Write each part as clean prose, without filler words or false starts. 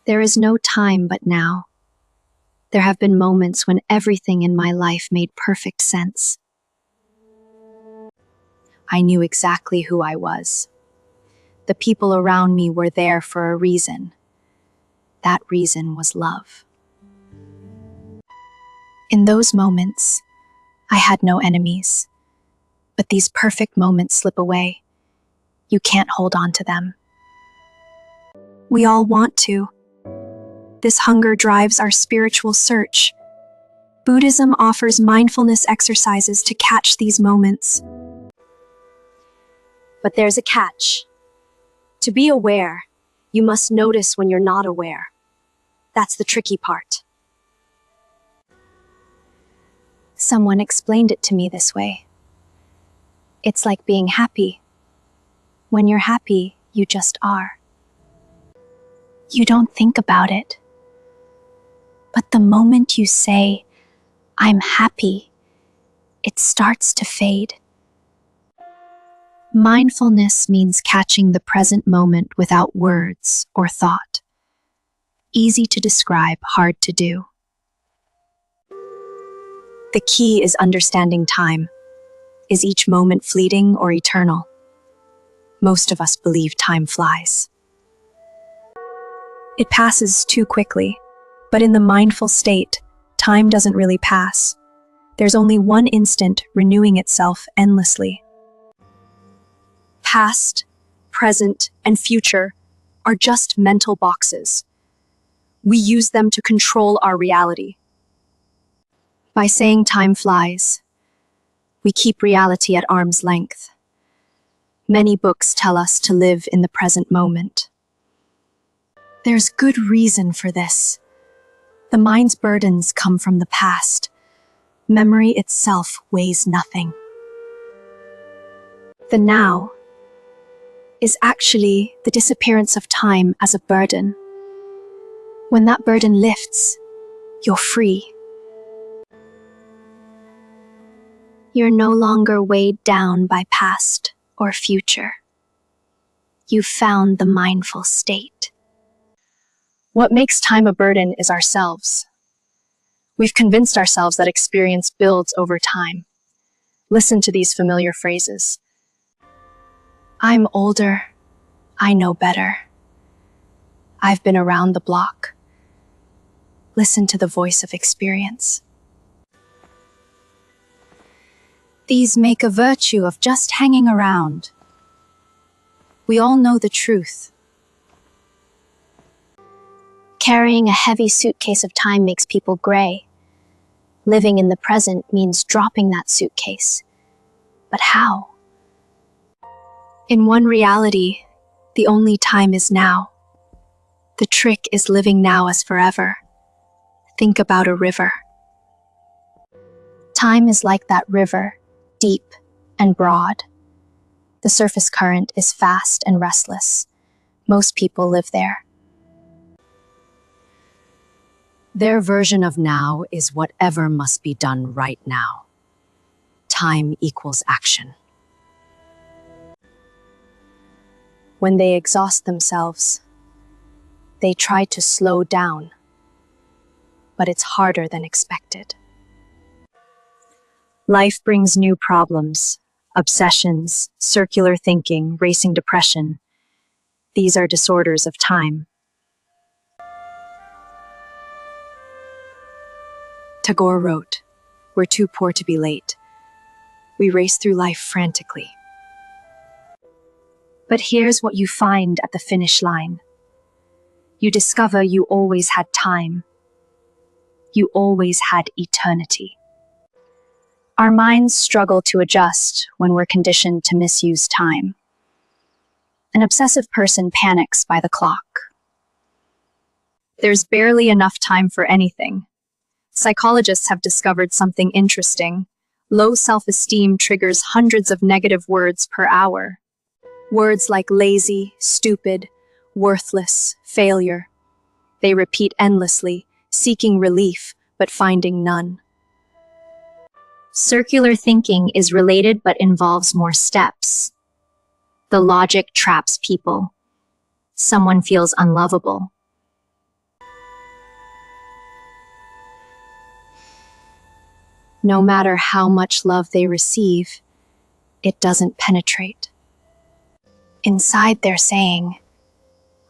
There is no time but now. There have been moments when everything in my life made perfect sense. I knew exactly who I was. The people around me were there for a reason. That reason was love. In those moments, I had no enemies. But these perfect moments slip away. You can't hold on to them. We all want to. This hunger drives our spiritual search. Buddhism offers mindfulness exercises to catch these moments. But there's a catch. To be aware, you must notice when you're not aware. That's the tricky part. Someone explained it to me this way. It's like being happy. When you're happy, you just are. You don't think about it. But the moment you say, "I'm happy," it starts to fade. Mindfulness means catching the present moment without words or thought. Easy to describe, hard to do. The key is understanding time. Is each moment fleeting or eternal? Most of us believe time flies. It passes too quickly, but in the mindful state, time doesn't really pass. There's only one instant renewing itself endlessly. Past, present, and future are just mental boxes. We use them to control our reality. By saying time flies, we keep reality at arm's length. Many books tell us to live in the present moment. There's good reason for this. The mind's burdens come from the past. Memory itself weighs nothing. The now is actually the disappearance of time as a burden. When that burden lifts, you're free. You're no longer weighed down by past or future. You've found the mindful state. What makes time a burden is ourselves. We've convinced ourselves that experience builds over time. Listen to these familiar phrases. I'm older. I know better. I've been around the block. Listen to the voice of experience. These make a virtue of just hanging around. We all know the truth. Carrying a heavy suitcase of time makes people gray. Living in the present means dropping that suitcase. But how? In one reality, the only time is now. The trick is living now as forever. Think about a river. Time is like that river, deep and broad. The surface current is fast and restless. Most people live there. Their version of now is whatever must be done right now. Time equals action. When they exhaust themselves, they try to slow down, but it's harder than expected. Life brings new problems, obsessions, circular thinking, racing depression. These are disorders of time. Tagore wrote, "We're too poor to be late. We race through life frantically." But here's what you find at the finish line. You discover you always had time. You always had eternity. Our minds struggle to adjust when we're conditioned to misuse time. An obsessive person panics by the clock. There's barely enough time for anything. Psychologists have discovered something interesting. Low self-esteem triggers hundreds of negative words per hour. Words like lazy, stupid, worthless, failure. They repeat endlessly, seeking relief, but finding none. Circular thinking is related but involves more steps. The logic traps people. Someone feels unlovable. No matter how much love they receive, it doesn't penetrate. Inside they're saying,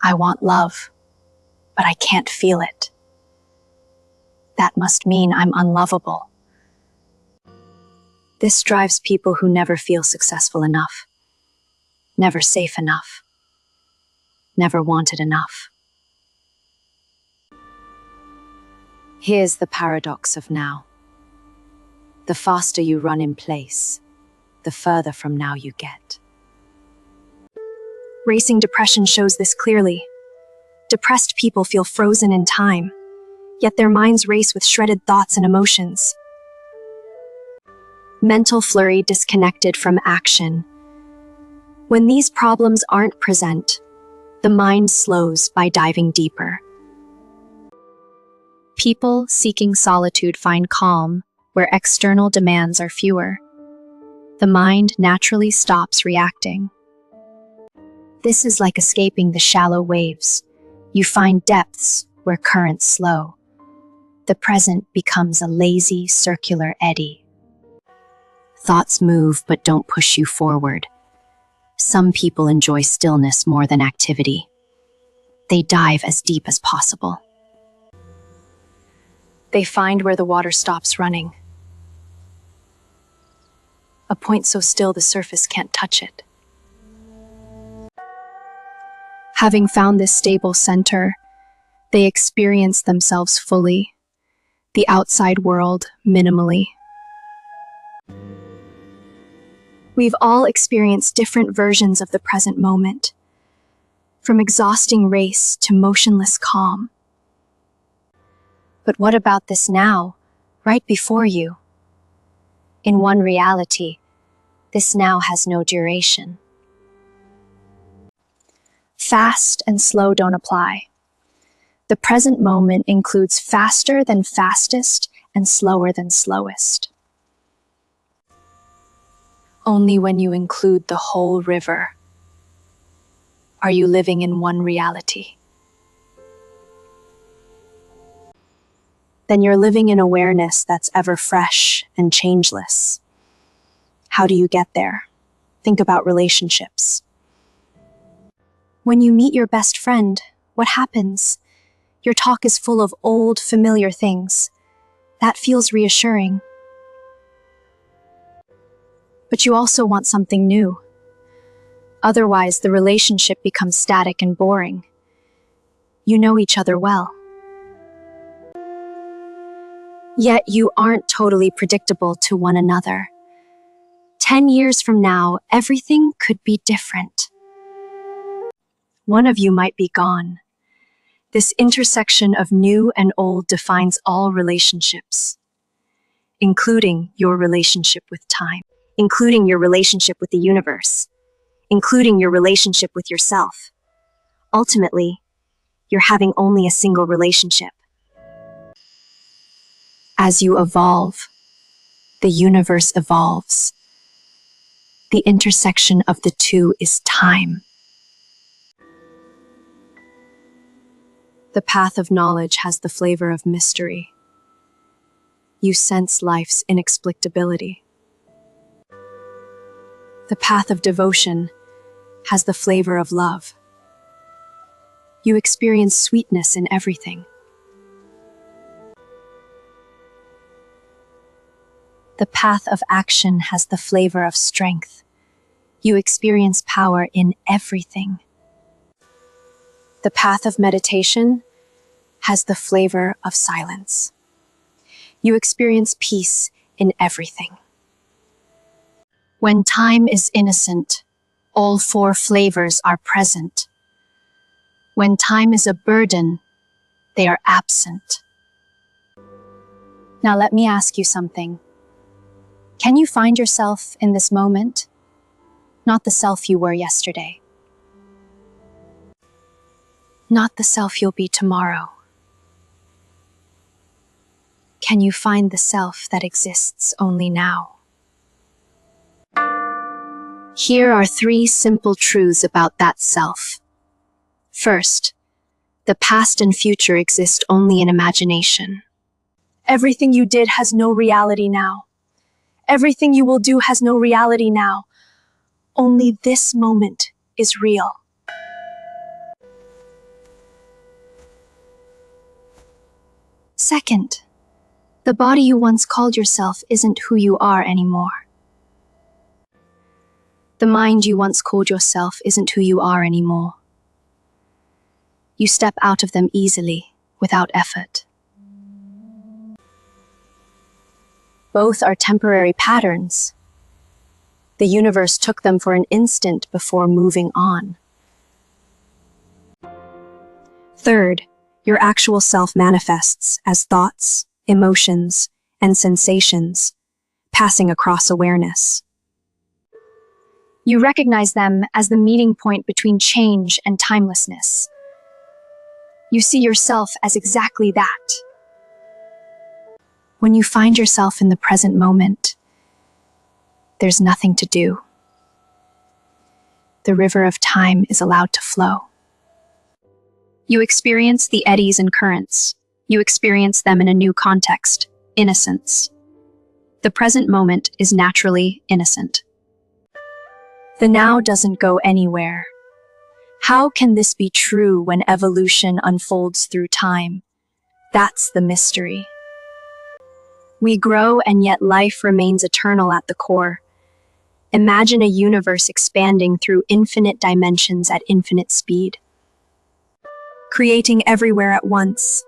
I want love, but I can't feel it. That must mean I'm unlovable. This drives people who never feel successful enough, never safe enough, never wanted enough. Here's the paradox of now. The faster you run in place, the further from now you get. Racing depression shows this clearly. Depressed people feel frozen in time, yet their minds race with shredded thoughts and emotions. Mental flurry disconnected from action. When these problems aren't present, the mind slows by diving deeper. People seeking solitude find calm where external demands are fewer. The mind naturally stops reacting. This is like escaping the shallow waves. You find depths where currents slow. The present becomes a lazy, circular eddy. Thoughts move but don't push you forward. Some people enjoy stillness more than activity. They dive as deep as possible. They find where the water stops running. A point so still the surface can't touch it. Having found this stable center, they experience themselves fully, the outside world minimally. We've all experienced different versions of the present moment, from exhausting race to motionless calm. But what about this now, right before you? In one reality, this now has no duration. Fast and slow don't apply. The present moment includes faster than fastest and slower than slowest. Only when you include the whole river are you living in one reality. Then you're living in awareness that's ever fresh and changeless. How do you get there? Think about relationships. When you meet your best friend, what happens? Your talk is full of old, familiar things. That feels reassuring. But you also want something new. Otherwise, the relationship becomes static and boring. You know each other well. Yet you aren't totally predictable to one another. 10 years from now, everything could be different. One of you might be gone. This intersection of new and old defines all relationships, including your relationship with time, including your relationship with the universe, including your relationship with yourself. Ultimately, you're having only a single relationship. As you evolve, the universe evolves. The intersection of the two is time. The path of knowledge has the flavor of mystery. You sense life's inexplicability. The path of devotion has the flavor of love. You experience sweetness in everything. The path of action has the flavor of strength. You experience power in everything. The path of meditation has the flavor of silence. You experience peace in everything. When time is innocent, all four flavors are present. When time is a burden, they are absent. Now let me ask you something. Can you find yourself in this moment? Not the self you were yesterday. Not the self you'll be tomorrow. Can you find the self that exists only now? Here are 3 simple truths about that self. First, the past and future exist only in imagination. Everything you did has no reality now. Everything you will do has no reality now. Only this moment is real. Second, the body you once called yourself isn't who you are anymore. The mind you once called yourself isn't who you are anymore. You step out of them easily, without effort. Both are temporary patterns. The universe took them for an instant before moving on. Third, your actual self manifests as thoughts, emotions, and sensations, passing across awareness. You recognize them as the meeting point between change and timelessness. You see yourself as exactly that. When you find yourself in the present moment, there's nothing to do. The river of time is allowed to flow. You experience the eddies and currents. You experience them in a new context, innocence. The present moment is naturally innocent. The now doesn't go anywhere. How can this be true when evolution unfolds through time? That's the mystery. We grow and yet life remains eternal at the core. Imagine a universe expanding through infinite dimensions at infinite speed. Creating everywhere at once.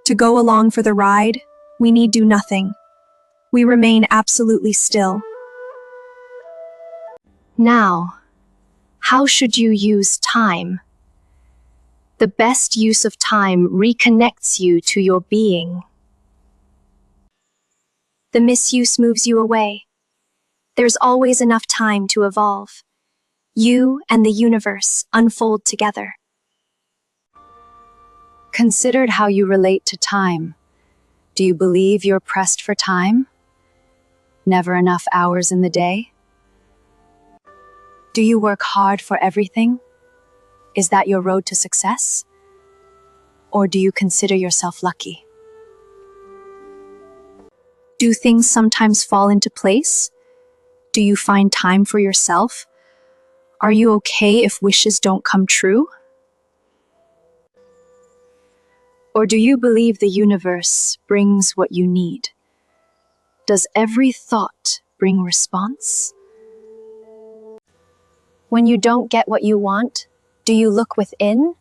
To go along for the ride, we need do nothing. We remain absolutely still. Now, how should you use time? The best use of time reconnects you to your being. The misuse moves you away. There's always enough time to evolve. You and the universe unfold together. Considered how you relate to time. Do you believe you're pressed for time? Never enough hours in the day? Do you work hard for everything? Is that your road to success? Or do you consider yourself lucky? Do things sometimes fall into place? Do you find time for yourself? Are you okay if wishes don't come true? Or do you believe the universe brings what you need? Does every thought bring response? When you don't get what you want, do you look within?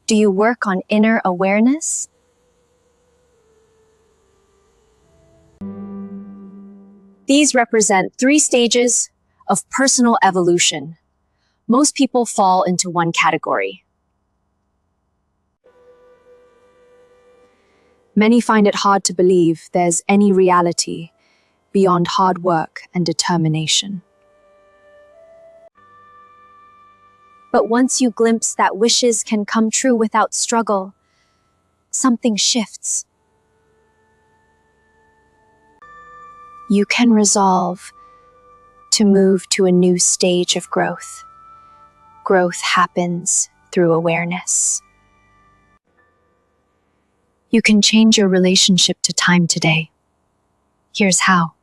Do you work on inner awareness? These represent 3 stages of personal evolution. Most people fall into one category. Many find it hard to believe there's any reality beyond hard work and determination. But once you glimpse that wishes can come true without struggle, something shifts. You can resolve to move to a new stage of growth. Growth happens through awareness. You can change your relationship to time today. Here's how.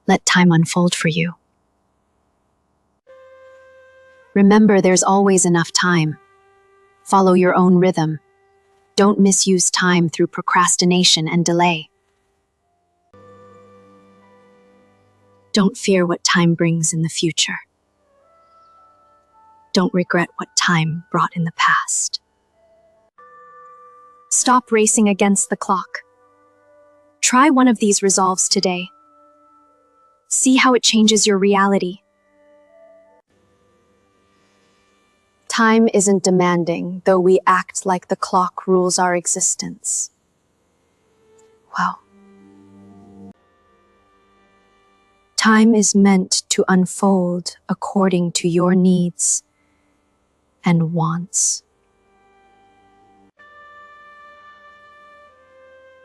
Let time unfold for you. Remember, there's always enough time. Follow your own rhythm. Don't misuse time through procrastination and delay. Don't fear what time brings in the future. Don't regret what time brought in the past. Stop racing against the clock. Try one of these resolves today. See how it changes your reality. Time isn't demanding, though we act like the clock rules our existence. Wow. Time is meant to unfold according to your needs and wants.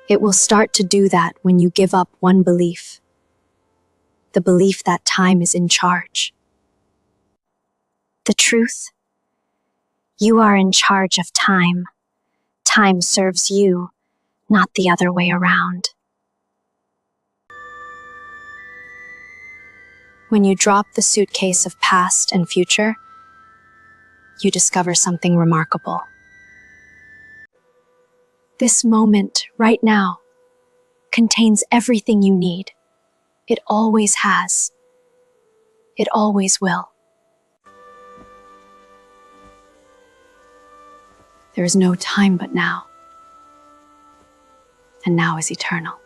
It will start to do that when you give up one belief, the belief that time is in charge. The truth? You are in charge of time. Time serves you, not the other way around. When you drop the suitcase of past and future, you discover something remarkable. This moment, right now, contains everything you need. It always has. It always will. There is no time but now, and now is eternal.